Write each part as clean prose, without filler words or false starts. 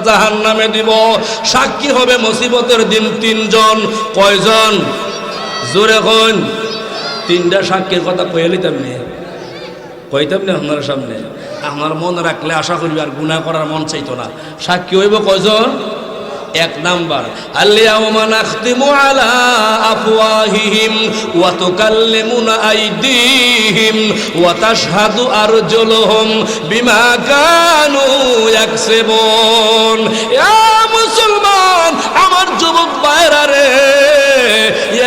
জাহান্নামে দিব। সাক্ষী হবে মুসিবতের দিন তিনজন। কয়জন? জোরে কোন? তিনটা সাক্ষীর কথা কয়ে নিতাম না, কইতাম না আপনার সামনে। আমার মনে রাখলে আশা করি আর গুনাহ করার মন চাইতো না। সাক্ষী হইব কয়জন? এক নাম্বার, আল-ইয়াওমা নাখতিমু আলা আফওয়াহিহিম ওয়া তুকাল্লিমুনা আইদিহিম ওয়া তাশহাদু আরজুলুহুম বিমা কানু ইয়াকসিবুন। ইয়া মুসলমান, আমার যুবক ভাইরা রে,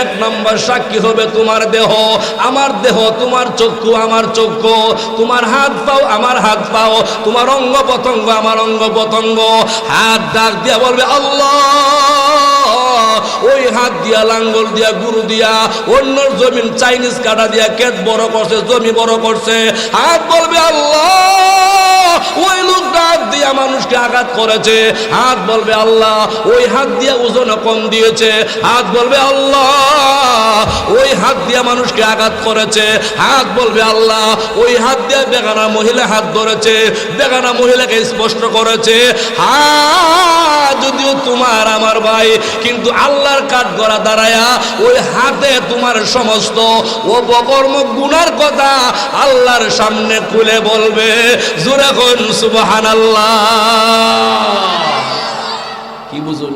এক নাম্বার সাক্ষী হবে তোমার দেহ, আমার দেহ, তোমার চক্ষু আমার চক্ষু, তোমার হাত পাও আমার হাত পাও, তোমার অঙ্গ প্রত্যঙ্গ আমার অঙ্গ প্রত্যঙ্গ। হাত ডাক দিয়া বলবে আল্লাহ, ওই হাত দিয়া লাঙ্গল দিয়া গুরু দিয়া অন্যর জমিন চাইনিজ কাটা দিয়া ক্ষেত বড় করছে, জমি বড় করছে। হাত বলবে আল্লাহ, ওই লোকটা হাত দিয়া মানুষকে আঘাত করেছে। হাত বলবে আল্লাহ, ওই হাত দিয়া ওজন কম দিয়েছে। হাত বলবে আল্লাহ, ওই হাত দিয়া মানুষকে আঘাত করেছে। হাত বলবে আল্লাহ, ওই হাত দিয়া বেগানা মহিলা হাত ধরেছে, বেগানা মহিলাকে স্পষ্ট করেছে। হাত যদিও তোমার আমার ভাই, কিন্তু আল্লাহর কাঠ গড়া দাঁড়ায়া ওই হাতে তোমার সমস্ত অপকর্ম গুনার কথা আল্লাহর সামনে খুলে বলবে। জোরে কোন সুবহানাল্লাহ। কি বুঝুন?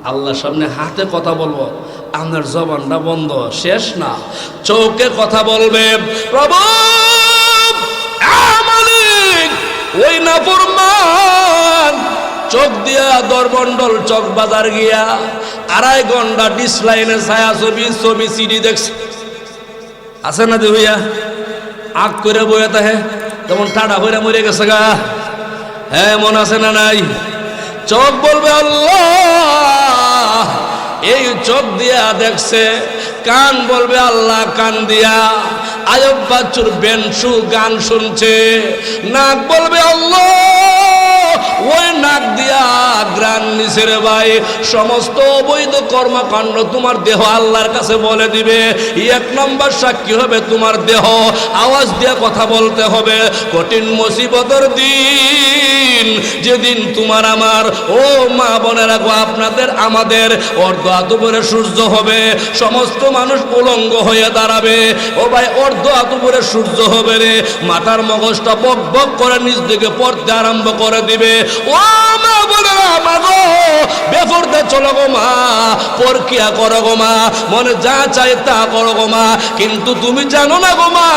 আল্লাহর সামনে হাতে কথা বলবো, আপনার জবানটা বন্ধ, শেষ না। চোখে কথা বলবে, প্রভু মালিক, ওই নাফরমান চোখ দিয়া দরমন্ডল চক বাজার গিয়া 2.5 ঘন্টা ডিসলাইনে ছায়া ছবি সিডি দেখছে। আছে না দেহইয়া আগ করে বইয়া তাহে তেমন টাটা হইরা মরে গেছে গা। হ্যাঁ, মন আছে না নাই? চোখ বলবে আল্লাহ, এই চোখ দিয়া দেখছে। কান বলবে আল্লাহ, কান দিয়া আয়ব বাচ্চুর বেনসু গান শুনছে। নাক বলবে আল্লাহ, ওই নাক দিয়া গ্রান নিছে রে ভাই। সমস্ত অবৈধ কর্মকাণ্ড তোমার দেহ আল্লাহর কাছে বলে দিবে। এক নম্বর সাক্ষী হবে তোমার দেহ। আওয়াজ দিয়ে কথা বলতে হবে। কঠিন মুসিবতের দিন, যেদিন তোমার আমার, ও মা বোনেরা গো, আপনাদের আমাদের অর্ধ হাত উপরে সূর্য হবে, সমস্ত মানুষ উলঙ্গ হয়ে দাঁড়াবে। ও ভাই, অর্ধ হাত উপরে সূর্য হবে রে, মাথার মগজটা বক বক করে নিচ দিকে পড়তে আরম্ভ করে দিবে। ও মা বোনেরা, মা গো, বেপরদে চলো গো মা, পরকিয়া করো গো মা, মনে যা চাই তা করো গো মা। কিন্তু তুমি জানো না গো মা,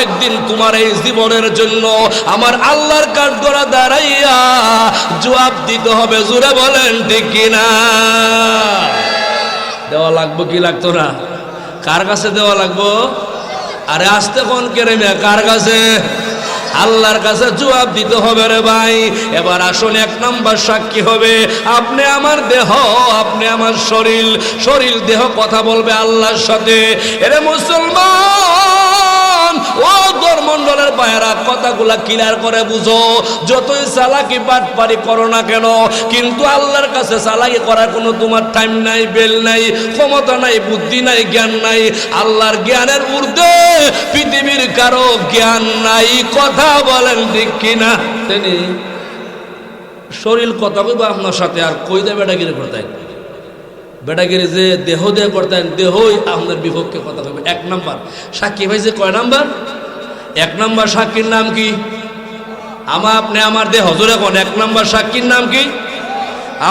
একদিন তোমার এই জীবনের জন্য আমার আল্লাহর কাঠ গড়া দাঁড়াইয়া জবাব দিতে হবে। জোরে বলেন ঠিক কিনা? দেওয়া লাগবো কি লাগতো না? কার কাছে দেওয়া লাগবো? আরে আসতে কোন কেড়ে মেয়ে, কার কাছে? আল্লাহর কাছে জবাব দিতে হবে রে ভাই। এবার আসুন, এক নম্বর সাক্ষী হবে আপনি আমার দেহ, আপনি আমার শরীর। শরীর দেহ কথা বলবে আল্লাহর সাথে। এরে মুসলমান, ও দরমন্ডলের বাইরা, কথাগুলা ক্লিয়ার করে বুঝো। যতই চালাকি বাটপারি করো না কেন, কিন্তু আল্লাহর কাছে চালাকি করার কোনো তোমার টাইম নাই, বেল নাই, ক্ষমতা নাই, বুদ্ধি নাই, জ্ঞান নাই। আল্লাহর জ্ঞানের ঊর্ধ্বে পৃথিবীর কারো জ্ঞান নাই। কথা বলেন ঠিক কিনা? তিনি শরীর কথা কইব আপনার সাথে, আর কই দেয় বেটাগিরি করতেন। বেটাগিরি যে দেহ দিয়ে করতেন, দেহই আপনার বিপক্ষে কথা কইবে। এক নাম্বার সাক্ষী ভাইছে। কয় নাম্বার? এক নাম্বার সাক্ষীর নাম কি? আপনি আমার দেহ। জোরে কোন? এক নাম্বার সাক্ষীর নাম কি?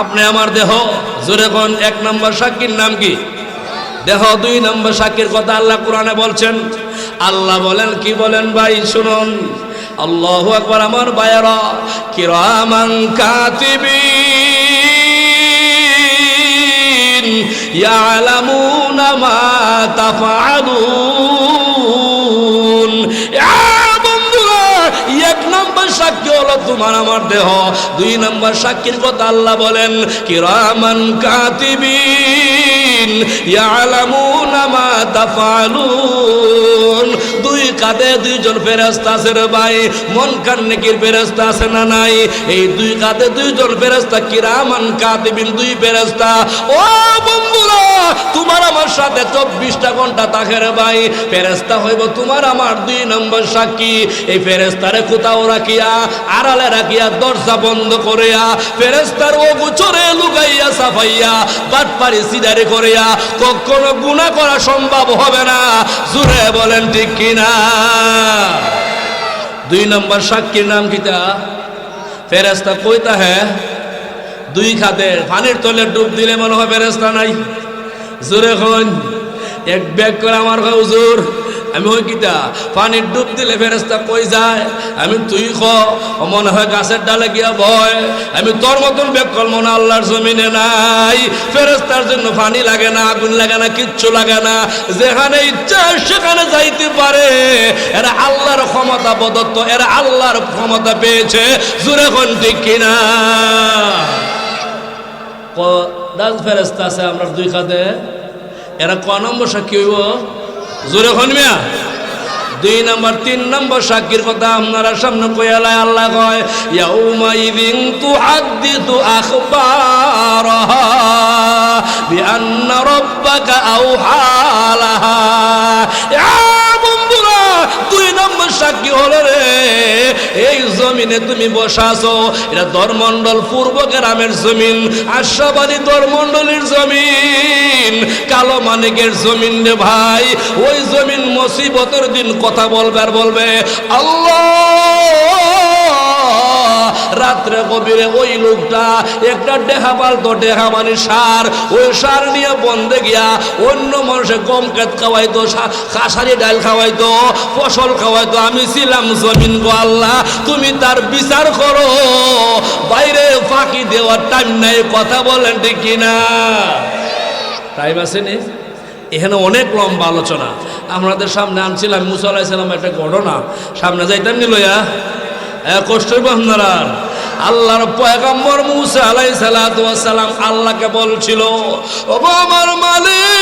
আপনি আমার দেহ। জোরে কোন? এক নাম্বার সাক্ষীর নাম কি? দেহ। 2 নম্বর সাক্ষীর কথা আল্লাহ কোরআনে বলছেন। আল্লাহ বলেন, কি বলেন ভাই শুনুন। আল্লাহু আকবার। আমার ভাইয়েরা, কিরামান কাতিবিন ইয়ালামুনা মা তাফআলুন। এক নম্বর সাক্ষী হলো তোমার আমার দেহ। 2 নম্বর সাক্ষীর কথা আল্লাহ বলেন, কিরামান কাতিবিন ইয়ালামুনা মা তাফআলুন। 2 কাঁধে দুইজন ফেরেশতা আছে রে ভাই। মুনকার নেকির ফেরেশতা আছে না নাই? এই দুই কাঁধে দুইজন ফেরেশতা কিরামান কাতিবিন, দুই ফেরেশতা। ও বন্ধুরা, তোমার আমার সাথে 24টা ঘন্টা থাকে রে ভাই। ফেরেশতা হইব তোমার আমার 2 নম্বর সাক্ষী। এই ফেরেশতারে কোথাও রাখিয়া, আড়ালে রাখিয়া, দরজা বন্ধ করিয়া, ফেরেশতার ও গোচরে লুকাইয়া সাফাইয়া, বাটপারি সিদারি করিয়া কখনো গুনাহ করা সম্ভব হবে না। জুড়ে বলেন ঠিক কিনা? 2 নম্বর সাক্ষীর নাম কিতা? ফেরেশতা কইতা হ্যাঁ 2 খাতে পানির তলে ডুব দিলে মনে হয় ফেরেশতা নাই। জোরে হন এক ব্যাগ করে আমার হুজুর আমি ওই কিতা পানির ডুব দিলে ফেরেশতা কই যায়? আমি তুই খ মনে হয় গাছের ডালে গিয়া ভয়। আমি তোর মতন ব্যাকল মনে আল্লাহর জমিনে নাই। ফেরেশতার জন্য পানি লাগে না, আগুন লাগে না, কিচ্ছু লাগে না। যেখানে ইচ্ছা সেখানে যাইতে পারে। এরা আল্লাহর ক্ষমতা প্রদত্ত, এরা আল্লাহর ক্ষমতা পেয়েছে। জোরে কোন ঠিক কিনা? কদাল ফেরেশতা আছে আমরা 2 খাতে। এরা ক নম্বর সাক্ষী হইব? জোরে কোন মিয়া? 2 নম্বর 3 নম্বর সাক্ষীর কথা আপনারা সামনে কইয়ালায় আল্লাহ কয় ইয়াউমা ইযিন তুহাদ্দিতু আখবারাহা বিআন্না রাব্বাকা আওহালাহা। বন্ধুরা 2 নম্বর সাক্ষী হলো রে এই জমিনে তুমি বসা আছো, এটা দরমন্ডল পূর্ব গ্রামের জমিন, আশরাফালী দরমন্ডলের জমিন, কালো মানিকের জমিন রে ভাই। ওই জমিন মুসিবতের দিন কথা বলবে আর বলবে আল্লাহ। রাত্রে গভীরে ওই লোকটা একটা ডেহা পালতো, ডেহা মানে সার, ওই সার নিয়ে বন্ধে গিয়া অন্য মানুষের গম খেত খাওয়াইতো, খাসারি ডাল খাওয়াইতো, ফসল খাওয়াইতো। আমি ছিলাম জমিন গো আল্লাহ, তুমি তার বিচার করো। বাইরে ফাঁকি দেওয়ার টাইম নাই। কথা বলেন ঠিক কিনা? টাইম আছে নি? এখানে অনেক লম্বা আলোচনা আমাদের সামনে আনছিলাম। মুসা আলাইহিস সালাম একটা ঘটনা সামনে যাইতাম নি লইয়া কষ্ট আপনারা। আল্লাহর পয়গম্বর মুসা আলাইহিস সালাম আল্লাহকে বলছিল ও আমার মালিক,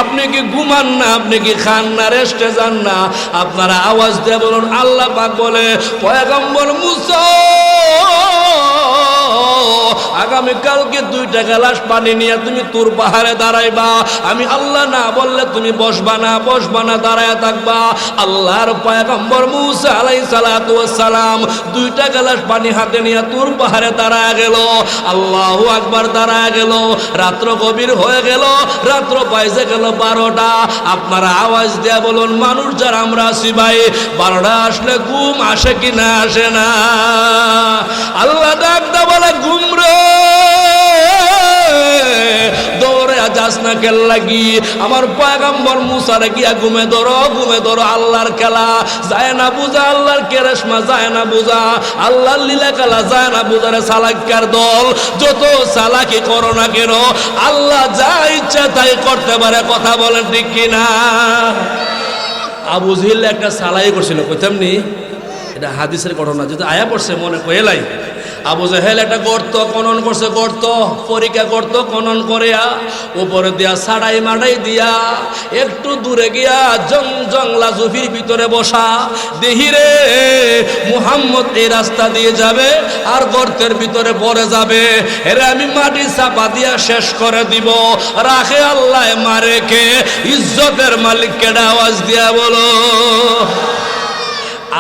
আপনি কি ঘুমান না, আপনি কি খান না, রেস্টে যান না? আপনারা আওয়াজ দিয়ে বলুন। আল্লাহ পাক বলে পয়গম্বর মুসা আগামীকালকে 2টা গ্লাস পানি নিয়ে তুমি তুর পাহাড়ে দাঁড়াইবা। আমি আল্লাহ না বললে তুমি বসবা না, দাঁড়ায় থাকবা। আল্লাহর পয়গম্বর মুসা আলাইহিস সালাম 2টা গ্লাস পানি হাতে নিয়ে তুর পাহাড়ে দাঁড়ায় গেল। আল্লাহু আকবার, দাঁড়ায় গেল। রাত্র গভীর হয়ে গেল, রাত্র পাইছে গেল 12টা। আপনারা আওয়াজ দিয়ে বলুন মানুষ যারা আমরা আছি ভাই, 12টা আসলে ঘুম আসে কি না আসে না? আল্লাহ ডাকদা বলে ঘুম রে দৌড়ে যাস না কেল লাগি। আমার পয়গম্বর মুসারে গিয়া ঘুমে ধরো আল্লাহর খেলা যায় না বুঝা, আল্লাহর কেরেশমা যায় না বুঝা, আল্লাহর লীলা খেলা যায় না বুঝারে চালাক্কার দল। যত চালাকি করো না কেন আল্লাহ যা ইচ্ছা তাই করতে পারে। কথা বলেন ঠিক কিনা? আবু জেহেল একটা চালাই করছিল, কইতাম নি? এটা হাদিসের ঘটনা, যেটা আয়া পড়ছে মনে কইলাই। আবু জেহেল একটা গর্ত খনন করছে, গর্ত পরীক্ষা গর্ত খনন করিয়া উপরে দিয়া সাড়াই মাড়াই দিয়া একটু দূরে গিয়া জংলা জুফির ভিতরে বসা। দেহিরে মুহাম্মদ এই রাস্তা দিয়ে যাবে আর গর্তের ভিতরে পড়ে যাবে, এরে আমি মাটি চাপা দিয়া শেষ করে দিব। রাখে আল্লাহ মারে কে? ইজ্জতের মালিককে আওয়াজ দিয়া বলো।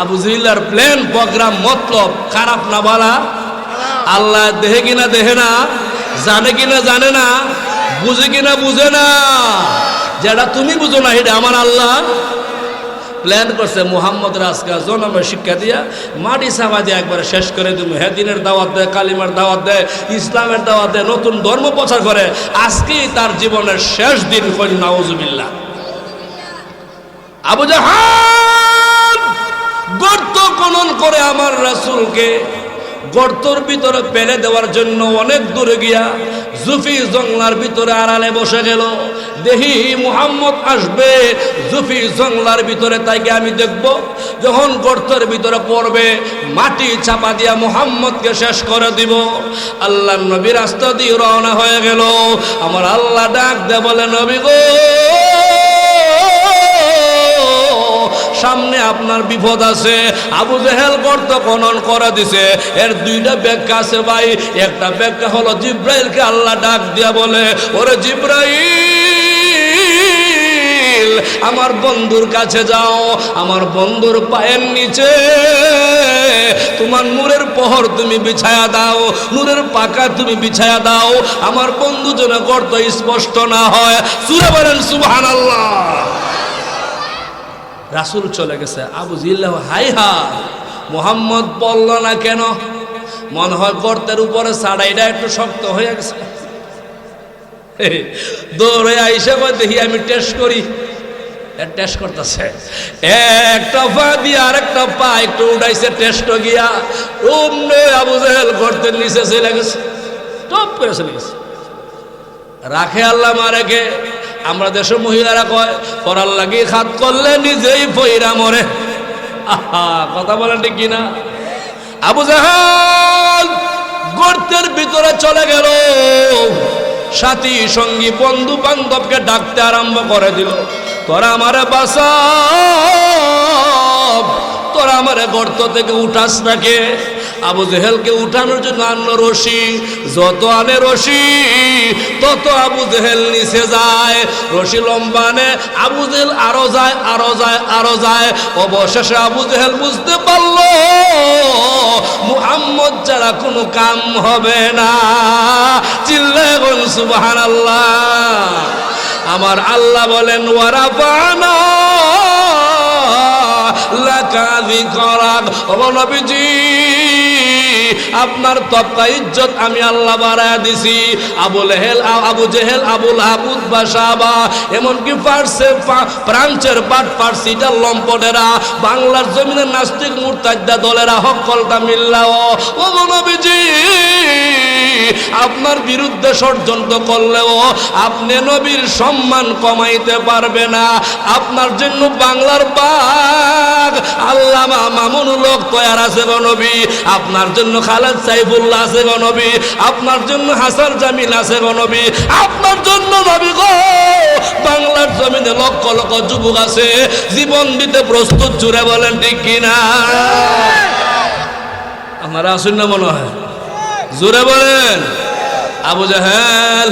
আবু জেহেলের প্ল্যান প্রোগ্রাম মতলব খারাপ না বলা? আল্লাহ দেহে কিনা দেহে না, জানে কিনা জানে না, বুঝে কিনা বুঝে না। যেটা তুমি বুঝো না এটা আমার আল্লাহ প্ল্যান করছে। মুহাম্মদ রাজকা জনমে শিক্ষা দিয়া মাটি চাপা দিয়ে একবারে শেষ করে তুমি। হ্যাঁ দিনের দাওয়াত দেয়, কালিমার দাওয়াত দেয়, ইসলামের দাওয়াত দেয়, নতুন ধর্ম প্রচার করে। আজকেই তার জীবনের শেষ দিন। কই নাউজুবিল্লাহ। আবু জাহাল গর্ত খনন করে আমার রাসূলকে গর্তর ভিতরে ফেলে দেওয়ার জন্য অনেক দূরে গিয়া জুফি জংলার ভিতরে আড়ালে বসে গেল। দেখি মুহাম্মদ আসবে জুফি জংলার ভিতরে, তাইকে আমি দেখব। যখন গর্তের ভিতরে পড়বে মাটি চাপা দিয়া মুহাম্মদকে শেষ করে দিব। আল্লাহ নবী রাস্তা দিয়ে রওনা হয়ে গেল। আমার আল্লাহ ডাক দে বলে নবী গো সামনে আপনার বিপদ আছে। আবু জেহেল গর্ত খনন করে দিছে। এর দুইটা ব্যাখ্যা আছে ভাই। একটা ব্যাখ্যা হলো জিব্রাইলকে আল্লাহ ডাক দিয়া বলে, ওরে জিব্রাইল, আমার বন্ধুর কাছে যাও, আমার বন্ধুর পায়ের নিচে তোমার নূরের পহর তুমি বিছায়া দাও, নূরের পাকা তুমি বিছায়া দাও, আমার বন্ধু যেন গর্ত স্পষ্ট না হয়। সূরা বলেন সুবহানাল্লাহ। রাসূল চলে গেছে। আবু জিল্লাহ হাই হা, মুহাম্মদ বলল না কেন? মনে হয় গর্তের উপরে ছাড়াইটা একটু শক্ত হয়ে গেছে। দৌড়ে আইসা কই দেখি আমি টেস্ট করি। টেস্ট করতেছে, একটা পা দিয়ে আরেকটা পা একটু উঠাইছে, টেস্ট গিয়া অমনে আবু জেহেল গর্তের নিচে চলে গেছে, টপ করে চলে গেছে। রাখে আল্লাহ মারেকে। আমরা দেশের মহিলারা কয় পরার লাগি খাত করলে নিজেই পয়রা মরে। আহা, কথা বলেন ঠিক কিনা? আবু জেহেল গর্তের ভিতরে চলে গেল, সাথী সঙ্গী বন্ধু বান্ধবকে ডাকতে আরম্ভ করে দিল, তোরা আমারে বাঁচা, তোরা আমারে গর্ত থেকে উঠাস নাকি? আবু জেহেলকে উঠানোর জন্য আনলো রশি, যত আনে রশি তত আবু জেহেল নিচে যায়। রশি লম্বা আনে, আবু জেহেল আরো যায়, আরো যায়, আরো যায়। অবশেষে আবু জেহেল বুঝতে পারলো মুহাম্মদ ছাড়া কোনো কাম হবে না। চিল্লায়ে বলুন সুবহানাল্লাহ। আমার আল্লাহ বলেন, ওয়ারাফানা লাকা যিকরাক, ও নবীজি আপনার তবকা ইজ্জত আমি আল্লাহ বাড়ায়া দিছি। আবু জেহেল, আবু লাহাব, উতবা, সাবা, এমনকি ফ্রান্সের পার্সিটা লম্পটেরা, বাংলার জমিনের নাস্তিক মুরতাদ্দা দলেরা হকলটা মিল্লাও, ও নবীজি আপনার বিরুদ্ধে ষড়যন্ত্র করলেও আপনি নবীর সম্মান কমাইতে পারবে না। আপনার জন্য বাংলার বাঘ আল্লামা মামুনুল হক তৈয়ার আছে গো নবী, আপনার জন্য খালেদ সাইফুল্লাহ আছে গো নবী, আপনার জন্য হাসান জামিল আছে গো নবী, আপনার জন্য নবী গো বাংলার জমিনে লক্ষ লক্ষ যুবক আছে জীবন দিতে প্রস্তুত। জুড়ে বলেন ঠিক কিনা? আপনারা আসুন না মনে হয়? জোরে বলেন। আবু জেহেল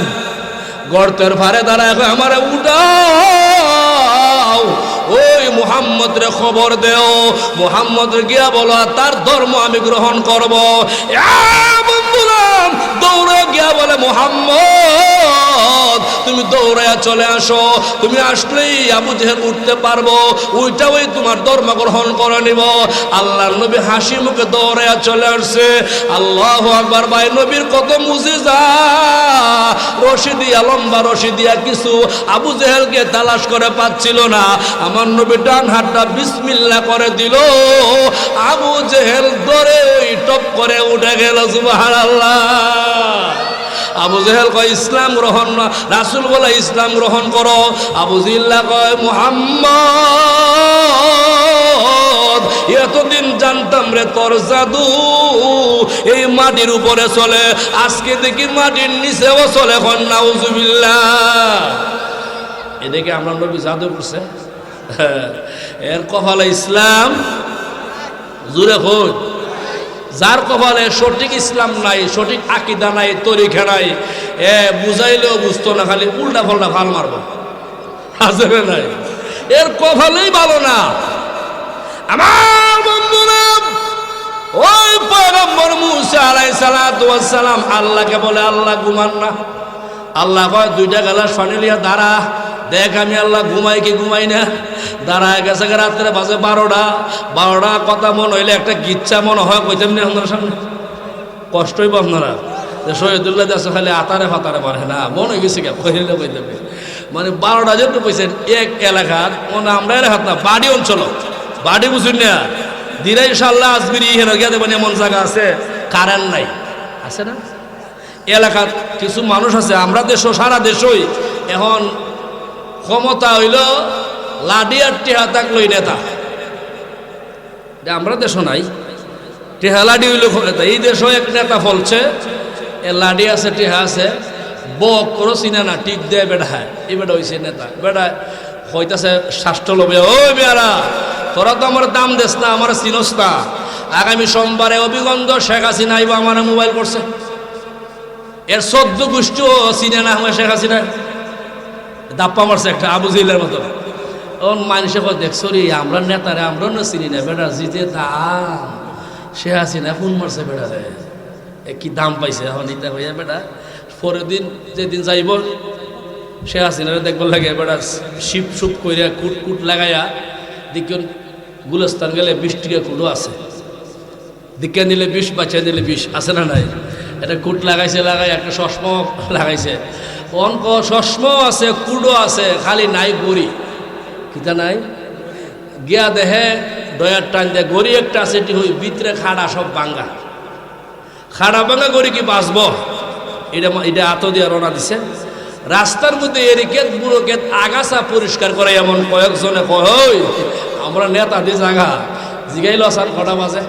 গর্তের ফারে দাঁড়ায় আমারে উঠাও, ওই মুহাম্মদ রে খবর দেও, মুহাম্মদ গিয়া বলো তার ধর্ম আমি গ্রহণ করব। দৌড়ে গিয়া বলে, মুহাম্মদ তুমি দৌড়াইয়া চলে আসো, তুমি আসলেই আবু জেহেল উঠতে পারবো, ওইটা ওই তোমার ধর্ম গ্রহণ করে নিব। আল্লাহর নবী হাসি মুখে দৌড়াইয়া চলে আসছে। আল্লাহু আকবার। ভাই নবীর কত মুজিজা! রশি দিয়া, লম্বা রশি দিয়া কিছু আবু জেহেলকে তালাশ করে পাচ্ছিল না। আমার নবী ডান হাতটা বিসমিল্লাহ করে দিল, আবু জেহেল ধরে ওই টপ করে উঠে গেল। সুবহানাল্লাহ। আবু জেহেল কয় ইসলাম গ্রহণ না, রাসূল বলে ইসলাম গ্রহণ করো। আবু জিল্লা কয় মুহাম্মদ এতদিন জানতাম রে তোর জাদু এই মাটির উপরে চলে, আজকে দেখি মাটির নিচেও চলে। নাউজুবিল্লাহ। এদিকে আমরা নবী জাদু করছে, এর কপালে ইসলাম। জুড়ে খোঁজ, যার কপালে সঠিক ইসলাম নাই, সঠিক আকীদা নাই, তরিকা নাই, এ বুঝাইলেও বুঝতো না, খালি উল্টা পাল্টা ফাল মারবো। আছে নাই? এর কপালেই ভালো না। আমার বন্ধুরা, ওই পয়গম্বর মুসা আলাইহিস সালাতু ওয়াস সালাম আল্লাহকে বলে, আল্লাহ ঘুমান না। আল্লাহ কয় দুইটা গ্লাস পানি লিয়া দাঁড়া, দেখ আমি আল্লাহ ঘুমাই কি ঘুমাই না। দাঁড়ায় গেছে রাত্রে বাজে 12টা কথা মনে হইলে একটা গিচ্ছা মনে হয় কইতেন না আপনার সামনে। কষ্ট হইব আপনারা যে শহীদুল্লাহ দেশ খালি আতারে ফাতারে মারে না, মনে হয়ে গেছে কইলে কই দেবে। মানে 12টা যেহেতু কইছেন এক এলাকার, মনে আমরা এলাকাত না, বাড়ি অঞ্চল, বাড়ি বুঝুন না, দিলে ইনশাল্লাহ আজমির ইহেন গিয়ে দেবেন এমন জায়গা আছে কারেন্ট নাই, আছে না এলাকাত কিছু মানুষ আছে। আমরা দেশ, সারা দেশই এখন ক্ষমতা হইল লাডি আর টেহা থাকলই নেতা। আমরা দেশও নাই, টেহা লাডি হইল নেতা। এই দেশও এক নেতা ফলছে, এ লাডি আছে, টেহা আছে, বক করো চিনে না, টিক দেয় বেড়ায়, এই বেটা হয়েছে নেতা। বেড়ায় হইতাছে স্বাস্থ্য লোভে, ওই বেড়া তোরা তো আমার দাম দেস না, আমার চিনস না। আগামী সোমবারে অভিগন্ধ শেখ হাসিনা আইব, আমার মোবাইল করছে। এর 14 গোষ্ঠীও চিনে না আমার শেখ হাসিনা, দাপ্পা মারছে একটা আবু জিলের মতো। ওর মানুষে দেখছো রে আমরা নেতারে আমরা না চিনি না, বেটা জিতে দাম শেখ হাসিনা ফোন মারছে বেটারে, কি দাম পাইছে এখন ইতা হইয়া বেটা। পরের দিন যেদিন যাইব শেখ হাসিনারে দেখবার লাগে বেটা শিপ সুপ কইরা কুট কুট লাগাইয়া দিকে গুলস্তান গেলে 20 টাকা কুটও আছে, দিকে নিলে 20 বাঁচিয়ে নিলে 20 আছে না নাই। এটা কুট লাগাইছে, লাগাই একটা চশমাও লাগাইছে, অঙ্ক চশমাও আছে কুটও আছে, খালি নাই গড়ি, কিতা নাই। গিয়া দেহে ডয়ার টান দেয় গড়ি একটা আছে, এটি হই ভিতরে খাড়া সব ভাঙ্গা, খাড়া ভাঙ্গা গড়ি কি বাঁচব। এটা আত দিয়ে রওনা দিছে। রাস্তার মধ্যে এরিকেত বুড়োকেত আগাছা পরিষ্কার করে এমন কয়েকজনে কই আমরা নেতা দিয়ে জাগা জিগাইল আসার কটা বাজে,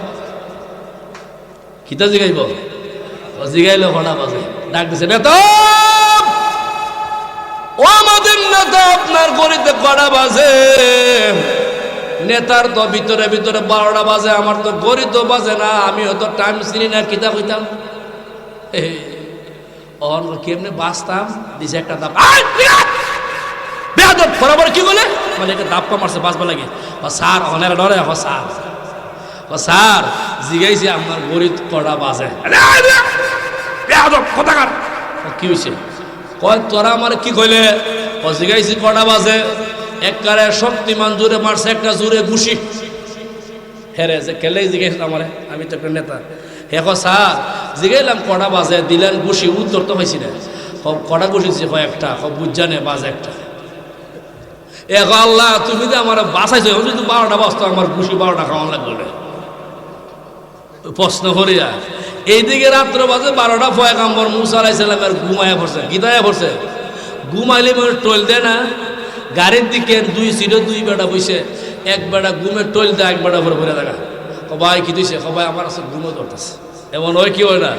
কিতা জিগাইব জিগাইল কটা বাজে, ডাক দিছে নেতা, ও আমাদের নেতা আপনার গড়িতে কটা বাজে। নেতার তো ভিতরে ভিতরে 12টা বাজে, আমার তো গড়ি তো বাজে না, আমি হয়তো টাইম চিনি না, কিতা কইতাম কেমনে বাঁচতাম। দিছে একটা দাপ, বরাবর কি বলে মানে একটা দাপ্পা মারছে বাঁচবা লাগে। স্যার অনেক ডরে, স্যার স্যার জিগাইছে আপনার গরিব কটা বাজে, কি হয়েছে কয় তোরা আমার কি কইলে, জিগাইছি কটা বাজে। একবারে শক্তিমান জোরে মারছে, একটা জোরে ঘুষি হেরে যে খেলে জিগাইছে আমারে, আমি তো একটা নেতা। হেক স্যার জিগাইলাম কটা বাজে, দিলেন ঘুষি, উত্তর তো হয়েছি না। কটা ঘুষিছে একটা, বুঝজানে বাজে একটা। এক আল্লাহ তুমি তো আমার বাঁচাইছো, যদি 12টা বাজতো আমার ঘুষি 12টা খাওয়ান লাগবে। প্রশ্ন করিয়া এইদিকে রাত্র বাজে 12টা, পয়গম্বর মুসা আলাইহিস সালামের ঘুমায়া পড়ছে, গীতায়া পড়ছে। ঘুমাইলে মানে টোল দেয় না, গাড়ির দিকে 2 সিটে 2 বেটা বসে, এক বেটা ঘুমের টোল দেয়, এক বেটা ভরে ভরে দেখা। সবাই কি দিছে, সবাই আমার আছে ঘুমো ধরতেছে, এমন হয় কি হয় না।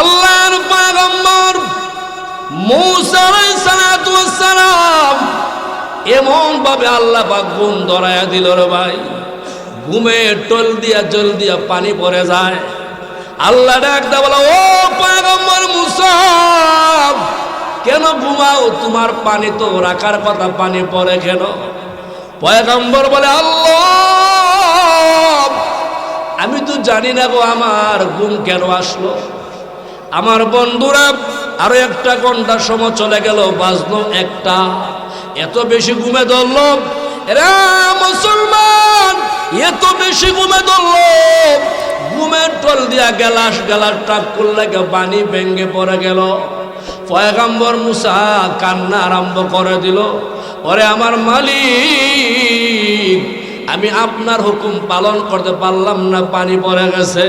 আল্লাহর পয়গম্বর মুসা আলাইহিস সালাম এমন ভাবে আল্লাহ পাক ঘুম ধরায়া দিল রে ভাই, ঘুমে টোল দিয়া জল দিয়া পানি পড়ে যায়। আল্লাহ ডাকদা বলা, ও পয়গম্বর মুসা কেন ঘুমাও, তোমার পানি তো রাখার কথা, পানি পড়ে কেন? পয়গম্বর বলে, আল্লাহ আমি তো জানি না গো আমার ঘুম কেন আসলো। আমার বন্ধুরা আরো 1 ঘন্টা সময় চলে গেল, বাজলো 1টা, এত বেশি ঘুমে ধরল এরা মুসলমান, এত বেশি ঘুমে ধরল, ঘুমের টল দিয়া গেলাস গেলাস টাক করলে পানি ভেঙ্গে পড়ে গেল। পয়গম্বর মুসা কান্না আরম্ভ করে দিল, ওরে আমার মালিক আমি আপনার হুকুম পালন করতে পারলাম না, পানি পড়ে গেছে।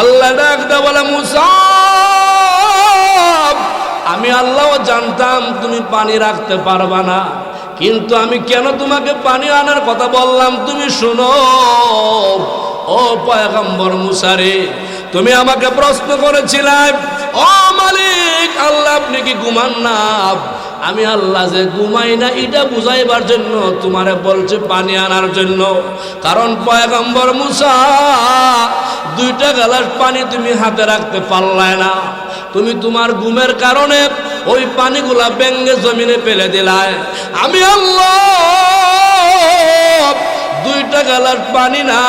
আল্লাহ ডাকতে বলে, মুসা আমি আল্লাহও জানতাম তুমি পানি রাখতে পারবা না, কিন্তু আমি কেন তোমাকে পানি আনার কথা বললাম তুমি শুনো। ও পয়গম্বর মুসা রে, তুমি আমাকে প্রশ্ন করেছিলে, ও মালিক আল্লাহ আপনি কি ঘুমান না? আমি আল্লাহ যে ঘুমাই না এটা বুঝাইবার জন্য তোমারে বলছে পানি আনার জন্য। কারণ পয়গম্বর মুসা 2টা গ্লাস পানি তুমি হাতে রাখতে পারলে না, তুমি তোমার ঘুমের কারণে ওই পানিগুলা ভেঙ্গে জমিনে ফেলে দিলায়। আমি আল্লাহ 2টা গ্লাস পানি না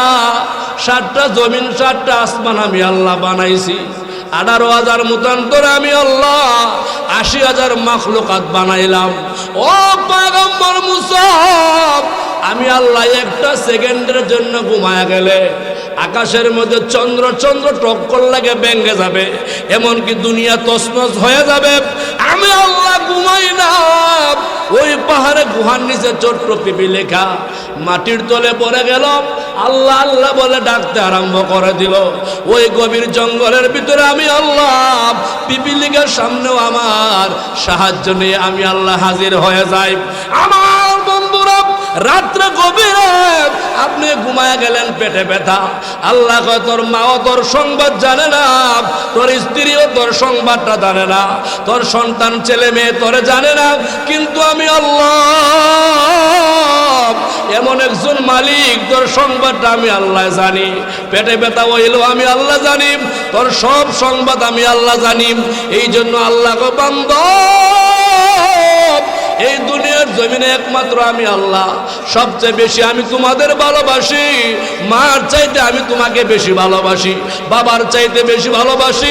7টা জমিন 7টা আসমান আমি আল্লাহ বানাইছি। 18,000 মতান্তর আমি আল্লাহ 80,000 মাখলুকাত বানাইলাম। ও পয়গম্বর মুসা আমি আল্লাহ 1টা সেকেন্ডের জন্য ঘুমায়া গেলে আকাশের মধ্যে চন্দ্র টক্কর লাগে ভেঙ্গে যাবে, এমনকি দুনিয়া তছনছ হয়ে যাবে। আমি আল্লাহ ঘুমাই না, ওই পাহাড়ে গুহার নিচে ছোট্ট পিপি লেখা মাটির তলে পড়ে গেল। আল্লাহ আল্লাহ বলে ডাকতে আরম্ভ করে দিল। ওই গভীর জঙ্গলের ভিতরে আমি আল্লাহ পিপিলিকার সামনেও আমার সাহায্য নিয়ে আমি আল্লাহ হাজির হয়ে যাই। আমার বন্ধুরা রাত্রে গভীরে আপনি ঘুমায় গেলেন, পেটে ব্যথা। আল্লাহ কয় তোর মাও তোর সংবাদ জানে না, তোর স্ত্রীও তোর সংবাদটা জানে না, তোর সন্তান ছেলে মেয়ে তোরে জানে না, কিন্তু আমি আল্লাহ এমন একজন মালিক, তোর সংবাদটা আমি আল্লাহ জানি। পেটে ব্যথা হইল আমি আল্লাহ জানি, তোর সব সংবাদ আমি আল্লাহ জানি। এই জন্য আল্লাহ গো বান্দা, এই দুনিয়ার জমিনে একমাত্র আমি আল্লাহ, সবচেয়ে বেশি আমি তোমাদের ভালোবাসি। মার চাইতে আমি তোমাকে বেশি ভালোবাসি, বাবার চাইতে বেশি ভালোবাসি,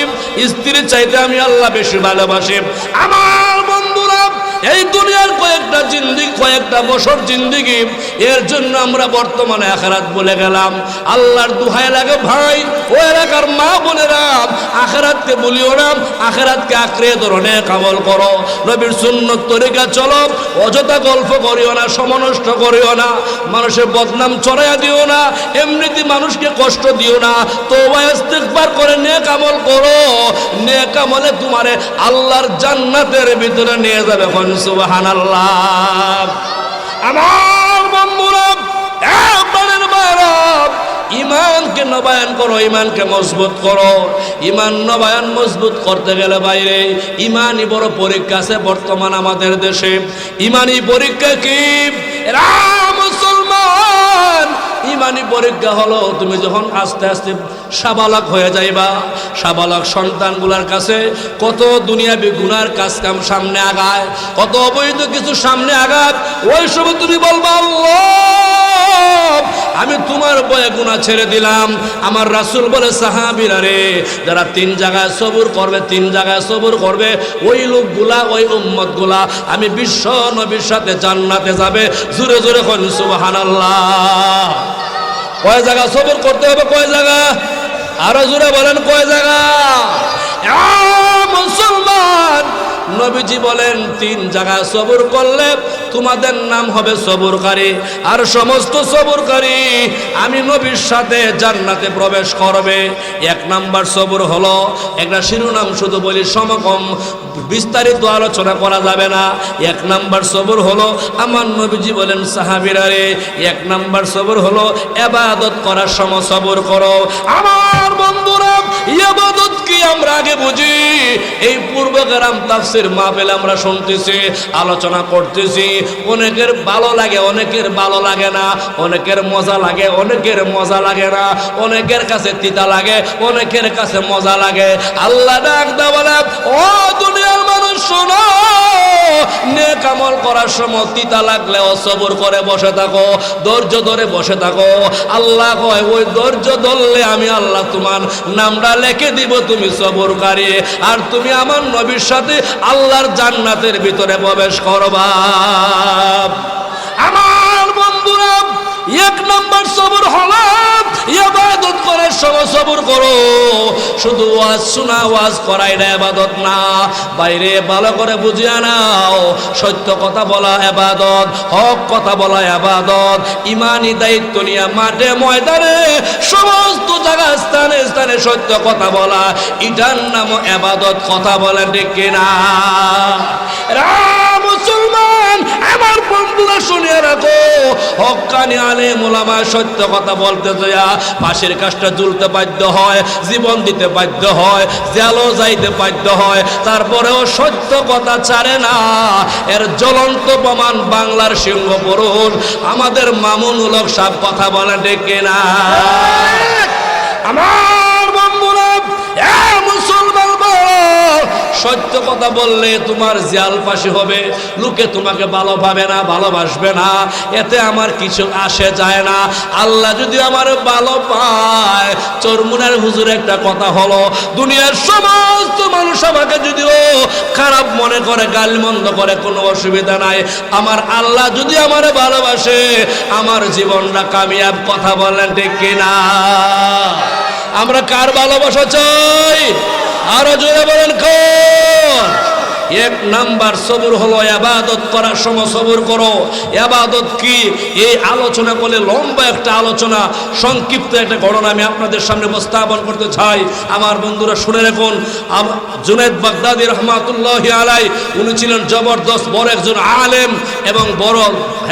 স্ত্রীর চাইতে আমি আল্লাহ বেশি ভালোবাসি। আমার বন্ধুরা, এই দুনিয়ার কয়েকটা জিন্দিগি, কয়েকটা বছর জিন্দিগি, এর জন্য আমরা বর্তমানে আখিরাত বলে গেলাম। আল্লাহর দোহাই লাগে ভাই, ও এলাকার মা বোনেরা, আখিরাতকে বলিও না, আখিরাতকে আঁকড়ে ধরো, নেক আমল করো, নবীর সুন্নত তরিকা চলো, অযথা গল্প করিও না, সময় নষ্ট করিও না, মানুষের বদনাম ছড়াইয়া দিও না, এমনিতে মানুষকে কষ্ট দিও না, তওবা ইস্তিগফার করে নেক আমল করো। নেক আমলে তোমারে আল্লাহর জান্নাতের ভিতরে নিয়ে যাবে। সুবহানাল্লাহ। আমার বন্ধুরা, একবারের বাইরে ইমানকে নবায়ন করো, ইমানকে মজবুত করো। ইমান নবায়ন মজবুত করতে গেলে বাইরে ইমানই বড় পরীক্ষা আছে বর্তমান আমাদের দেশে। ইমানই পরীক্ষা কি? মুসলমান, ইমানই পরীক্ষা হলো তুমি যখন আস্তে আস্তে সাবালক হয়ে যাইবা, সাবালক সন্তানগুলার কাছে কত দুনিয়াবি গুনার কাজ কাম সামনে আগায়, কত অবৈধ কিছু সামনে আগায়, ওই সময় তুমি বলবা আল্লাহ আমি তোমার ভয়ে গুনাহ ছেড়ে দিলাম। আমার রাসূল বলে সাহাবীরা রে, যারা 3 জায়গায় সবুর করবে, 3 জায়গায় সবুর করবে, ওই লোকগুলা, ওই উম্মতগুলা আমি বিশ্ব নবীর সাথে জান্নাতে যাবে। জোরে জোরে বলুন সুবহানাল্লাহ। কয় জায়গা সবুর করতে হবে? কয় জায়গা? আরো জোরে বলেন কয় জায়গা? মুসলমান, নবীজি বলেন 3 জায়গায় সবুর করলে তোমাদের নাম হবে সবুরকারী, আর সমস্ত সবুরকারী আমি নবীর সাথে জান্নাতে প্রবেশ করবে। 1 নাম্বার সবুর হলো, একটা শিরোনাম শুধু বলি, সমকম বিস্তারিত আলোচনা করা যাবে না। 1 নাম্বার সবুর হলো, আমার নবীজি বলেন সাহাবীরা রে, 1 নাম্বার সবুর হলো ইবাদত করার সময় সবুর করো। আমার বন্ধুরা, ইবাদত কি আমরা আগে বুঝি। এই পূর্বগ্রাম তাফসীর মাহফিল আমরা শুনতেছি, আলোচনা করতেছি, অনেকের ভালো লাগে, অনেকের ভালো লাগে না, অনেকের মজা লাগে, অনেকের মজা লাগে না, অনেকের কাছে তিতা লাগে, অনেকের কাছে মজা লাগে। আল্লাহ ডাক দাও বলে, ও দুনিয়ার মানুষ শোনো, নেক আমল করার সময় তিতা লাগলেও সবর করে বসে থাকো, ধৈর্য ধরে বসে থাকো। আল্লাহ কয় ওই ধৈর্য ধরলে আমি আল্লাহ তোমার নামটা লিখে দিব, তুমি সবরকারী, আর তুমি আমার নবীর সাথে আল্লাহর জান্নাতের ভিতরে প্রবেশ করবা। আমার বন্ধুরা, 1 নাম্বার সবর হলো ইবাদত করার সময় সবর করো। শুধু ওয়াজ শোনা, ওয়াজ করাই না ইবাদত না, বাইরে ভালো করে বুঝিয়ে নাও, সত্য কথা বলা ইবাদত, হক কথা বলা ইবাদত। ইমানি দায়িত্ব নিয়ে মাঠে ময়দানে সমস্ত জায়গা স্থানে স্থানে সত্য কথা বলা, এটার নাম ইবাদত। কথা বলেন ঠিক কিনা? মুসলমান, আমার বন্ধুরা শুনিয়ে রাখো, হক্কানি আলেম ওলামা সত্য কথা বলতে যায়া পাশের কাজটা জ্বলতে বাধ্য হয়, জীবন দিতে বাধ্য হয়, জেলও যাইতে বাধ্য হয়, তারপরেও সত্য কথা ছাড়ে না। এর জ্বলন্ত প্রমাণ বাংলার সিংহ পুরুষ আমাদের মামুনুল হক সাহেব। কথা বলেন ঠিক কিনা? আমার বন্ধুরা, মুসলমান, সত্য কথা বললে তোমার জিয়াল ফাঁসি হবে, লোকে তোমাকে ভালো পাবে না, ভালোবাসবে না, এতে আমার কিছু আসে যায় না। আল্লাহ যদি আমার ভালো পায়, চরমুনার হুজুর একটা কথা হলো, দুনিয়ার সমস্ত মানুষ আমাকে যদিও খারাপ মনে করে, গালমন্দ করে, কোনো অসুবিধা নাই, আমার আল্লাহ যদি আমারে ভালোবাসে, আমার জীবনটা কামিয়াব। কথা বলেন ঠিক কিনা? আমরা কার ভালোবাসা চাই? আরো জোরে বলেন কোন? এক নাম্বার সবুর হলো ইবাদত করার সময় সবুর করো। ইবাদত কি এই আলোচনা করলে লম্বা একটা আলোচনা, সংক্ষিপ্ত একটা ঘটনা আমি আপনাদের সামনে উপস্থাপন করতে চাই। আমার বন্ধুরা শুনে রাখুন, জুনায়েদ বাগদাদী রহমাতুল্লাহি আলাইহি উনি ছিলেন জবরদস্ত বড় একজন আলেম এবং বড়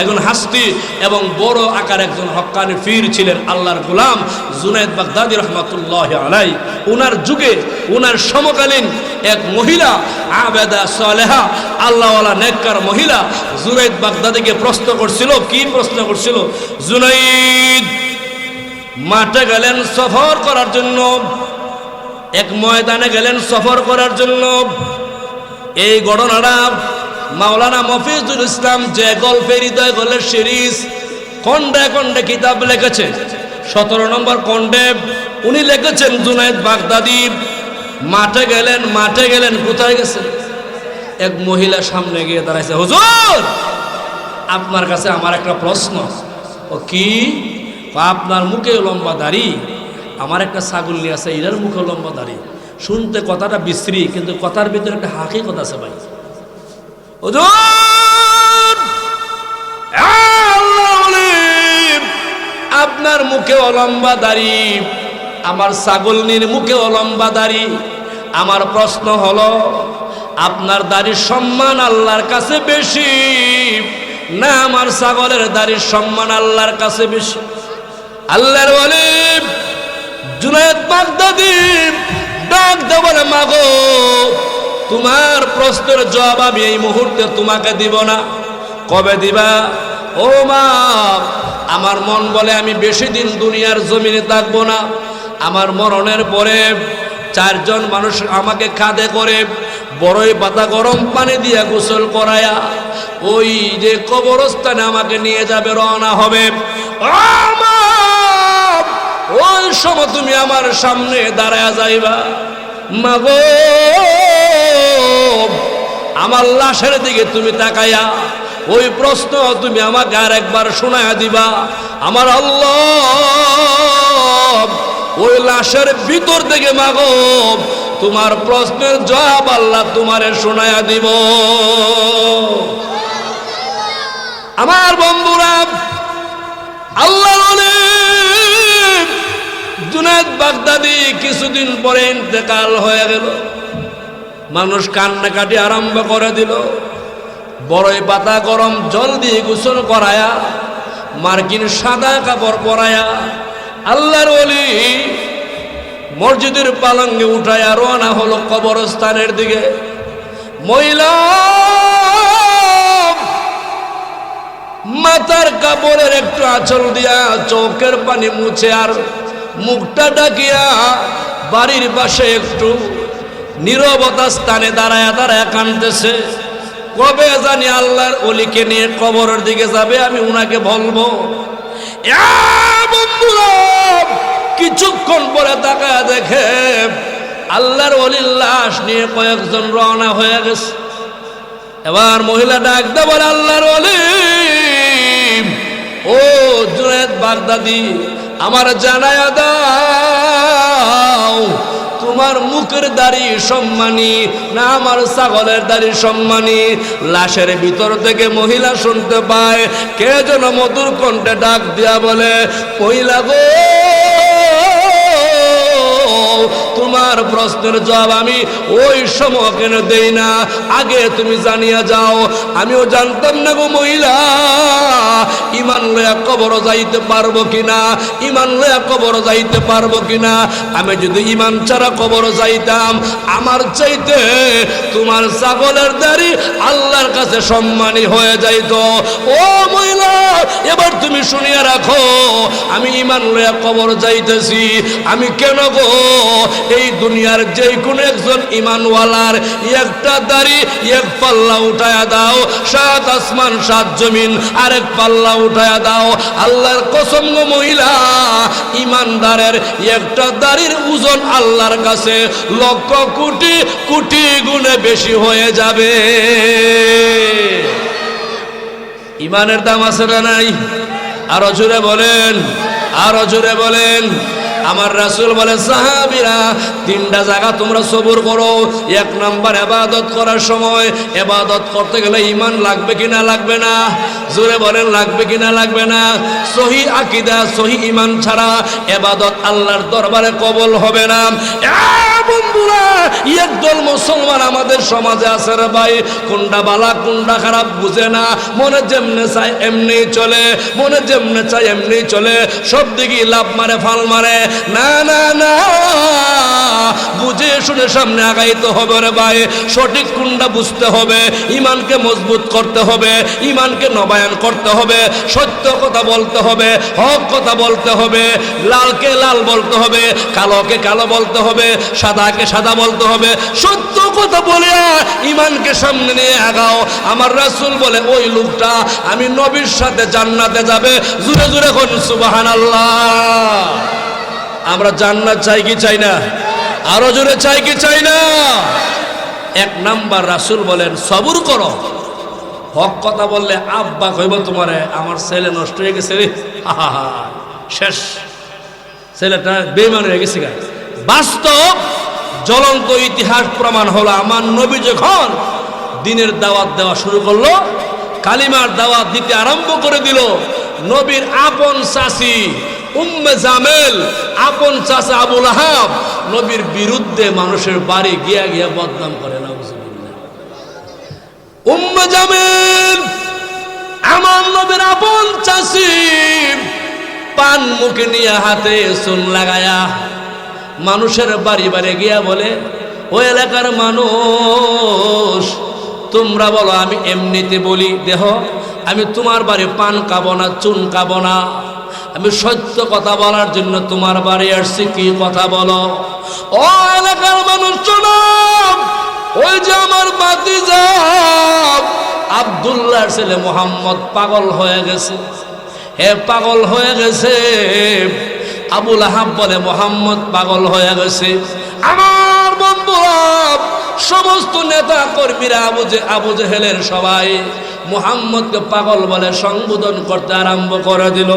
একজন হাস্তি এবং বড় আকার একজন হক্কানি পীর ছিলেন, আল্লাহর গোলাম জুনায়েদ বাগদাদী রহমাতুল্লাহি আলাইহি। উনার যুগে উনার সমকালীন এক মহিলা আবেদা সালেহা আল্লাহওয়ালা নেককার মহিলা জুনায়েদ বাগদাদীকে প্রশ্ন করছিল। কি প্রশ্ন করছিল? জুনায়েদ মাঠে গেলেন সফর করার জন্য, এক ময়দানে গেলেন সফর করার জন্য। এই ঘটনাটা মাওলানা মফিজুল ইসলাম যে গল্পের হৃদয় গলের সিরিজ খন্ডে খন্ডে কিতাব লিখেছে, 17 নম্বর খন্ডে উনি লিখেছেন জুনায়েদ বাগদাদী মাঠে গেলেন। কোথায় গেছেন? এক মহিলা সামনে গিয়ে দাঁড়াইছে, হুজুর আপনার কাছে আমার একটা প্রশ্ন। ও কি? আপনার মুখে লম্বা দাড়ি, আমার একটা ছাগল নিয়ে আছে, এটার মুখে লম্বা দাড়ি। শুনতে কথাটা বিশ্রী, কিন্তু কথার ভিতরে একটা হাকিকত আছে ভাই। হুজুর আপনার মুখে লম্বা দাড়ি, আমার ছাগলনির মুখে লম্বা দাড়ি। আমার প্রশ্ন হলো, আপনার দাড়ির সম্মান আল্লাহর কাছে বেশি না আমার ছাগলের দাড়ির সম্মান আল্লাহর কাছে বেশি? আল্লাহর ওলি জুনায়েদ বাগদাদী ডাক দিয়ে বলে, মাগো তোমার প্রশ্নের জবাব আমি এই মুহূর্তে তোমাকে দিব না। কবে দিবা? ও মা, আমার মন বলে আমি বেশি দিন দুনিয়ার জমিনে থাকবো না। আমার মরণের পরে 4 জন মানুষ আমাকে কাঁধে করে বড়ই পাতা গরম পানি দিয়ে গোসল করায়া ওই যে কবরস্থানে আমাকে নিয়ে যাবে, রওনা হবে। ওই সময় তুমি আমার সামনে দাঁড়ায়া যাইবা। মাগো আমার লাশের দিকে তুমি তাকাইয়া ওই প্রশ্ন তুমি আমাকে আর একবার শোনায়া দিবা। আমার আল্লাহ ওই লাশের ভিতর থেকে মাগো তোমার প্রশ্নের জবাব আল্লাহ তোমারে শোনায়া দিব। আমার বন্ধুরা, আল্লাহ জুনায়েদ বাগদাদী কিছুদিন পরে ইন্তেকাল হয়ে গেল। মানুষ কান্নাকাটি আরম্ভ করে দিল। বড়ই পাতা গরম জল দিয়ে গোসল করায়া, মার্কিন সাদা কাপড় পরায়া আল্লাহর ওলি মসজিদের পালঙ্গে উঠায়া রওনা হলো কবরস্থানের দিকে। মহিলা মাথার কাপড়ের একটু আঁচল দিয়া চোখের পানি মুছে আর মুখটা ডাকিয়া বাড়ির পাশে একটু নীরবতা স্থানে দাঁড়ায়া কাঁদতেছে। কবে জানি আল্লাহর ওলিকে নিয়ে কবরের দিকে যাবে, আমি উনাকে বলবো। বন্ধুরা, কিছুক্ষণ পরে তাকায়া দেখে আল্লাহর ওলির লাশ নিয়ে কয়েকজন রওনা হয়ে গেছে। এবার মহিলা ডাক দে বলে, আল্লাহর ওলি ও জুনায়েদ বাগদাদী, আমার জানায়া দাও তোমার মুখের দাড়ি সম্মানী না আমার ছাগলের দাড়ি সম্মানী? লাশের ভিতর থেকে মহিলা শুনতে পায় কে যেন মধুর কণ্ঠে ডাক দিয়া বলে, মহিলা গো তোমার প্রশ্নের জবাব আমি ওই সময় কেন দেই না, আগে তুমি জানিয়া যাও। আমিও জানতাম না গো মহিলা, ইমান লয়া কবর যাইতে পারবো কিনা, ইমান লয়া কবর যাইতে পারবো কিনা। আমি যদি ইমান ছাড়া কবর যাইতাম, আমার চাইতে তোমার ছাগলের দাড়ি আল্লাহর কাছে সম্মানী হয়ে যাইত। ও মহিলা, এবার তুমি শুনিয়া রাখো, আমি ইমান লয়া কবর যাইতেছি। আমি কেন গো এই দুনিয়ার যে কোনো একজন ইমানওয়ালার একটা দাড়ি এক পাল্লা উঠায়া দাও, 7 আসমান 7 জমিন আরেক পাল্লা উঠায়া দাও। আল্লাহর কসম গো মহিলা, ইমানদারের একটা দাড়ির ওজন আল্লাহর কাছে লক্ষ কোটি কোটি গুণে বেশি হয়ে যাবে। ইমানের দাম আছে না নাই? আরো জোরে বলেন, আরো জোরে বলেন। আমার রাসূল বলে সাহাবীরা তিনটা জায়গা তোমরা সবর করো। এক নাম্বার ইবাদত করার সময়, ইবাদত করতে গেলে ঈমান লাগবে কিনা লাগবে না? জোরে বলেন লাগবে কিনা লাগবে না? সহিহ আকীদা সহিহ ঈমান ছাড়া ইবাদত আল্লাহর দরবারে কবুল হবে না। বন্ধুরা, একদল মুসলমান আমাদের সমাজে আছে রে ভাই, কোনটা বালা কোনটা খারাপ বুঝে না, মনে যেমনে চায় এমনি চলে, মনে যেমনে চায় এমনি চলে, সব দিকে লাভ মারে ফাল মারে। না না না, বুঝে শুনে সামনে আগাইতে হবে রে ভাই। সঠিক কোনটা বুঝতে হবে, ঈমানকে মজবুত করতে হবে, ঈমানকে নবায়ন করতে হবে, সত্য কথা বলতে হবে, হক কথা বলতে হবে, লালকে লাল বলতে হবে, কালোকে কালো বলতে হবে, সাদাকে সাদা বলতে হবে। সত্য কথা বলে ঈমানকে সামনে নিয়ে আগাও। আমার রাসূল বলে ওই লোকটা আমি নবীর সাথে জান্নাতে যাবে। জোরে জোরে বলুন সুবহানাল্লাহ। আমরা জান্নাত চাই কি চাই না? আরো জোরে চাই কি চাই না? এক নাম্বার রাসূল বলেন সবর করো। হক কথা বললে আব্বা কইব তোমারে আমার ছেলে নষ্ট হয়ে গেছে রে, শেষ, ছেলেটা বেঈমান হয়ে গেছে। বাস্তব জ্বলন্ত ইতিহাস প্রমাণ হলো, আমার নবী যখন দ্বীনের দাওয়াত দেওয়া শুরু করলো, কালিমার দাওয়াত দিতে আরম্ভ করে দিল, নবীর আপন চাচি উম্মে জামেল, আপন চাচা আবু লাহাব নবীর বিরুদ্ধে মানুষের বাড়ি গিয়া গিয়া বদনাম করে। নাউজুবিল্লাহ। উম্মে জামেল আমার নবীর আপন চাচি, পান মুখে নিয়ে হাতে চুন লাগায়া মানুষের বাড়ি বাড়ি গিয়া বলে, ওই এলাকার মানুষ তোমরা বলো আমি এমনিতে বলি, দেহ আমি তোমার বাড়ি পান খাবো না, চুন খাবো না, আমি সত্য কথা বলার জন্য তোমার বাড়ি আসছি, কি কথা বলো? ও এলাকার মানুষ শোনো, ওই যে আমার ভাতিজা আব্দুল্লাহর ছেলে মুহাম্মদ পাগল হয়ে গেছে, হে পাগল হয়ে গেছে। আবু লাহাব বলে মুহাম্মদ পাগল হয়ে গেছে। আমার বন্ধুরা সমস্ত নেতা কর্মীরা আবু জেহেলের সবাই মুহাম্মদকে পাগল বলে সম্বোধন করতে আরম্ভ করে দিল।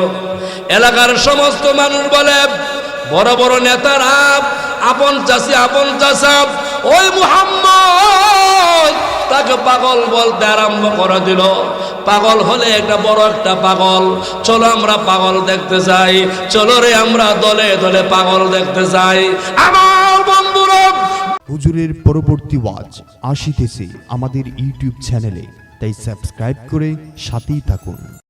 এলাকার সমস্ত মানুষ বলে, বড় বড় নেতারা আপন চাচি আপন চাচা ওই মুহাম্মদ তাকে পাগল বলতে আরম্ভ করে দিল। পাগল হলে একটা বড় একটা পাগল, চলো আমরা পাগল দেখতে যাই, চলো রে আমরা দলে দলে পাগল দেখতে যাই। আমার বন্ধুরা, হুজুরের পরবর্তী ওয়াজ আসিতেছে আমাদের ইউটিউব চ্যানেলে, তাই সাবস্ক্রাইব করে সাথেই থাকুন।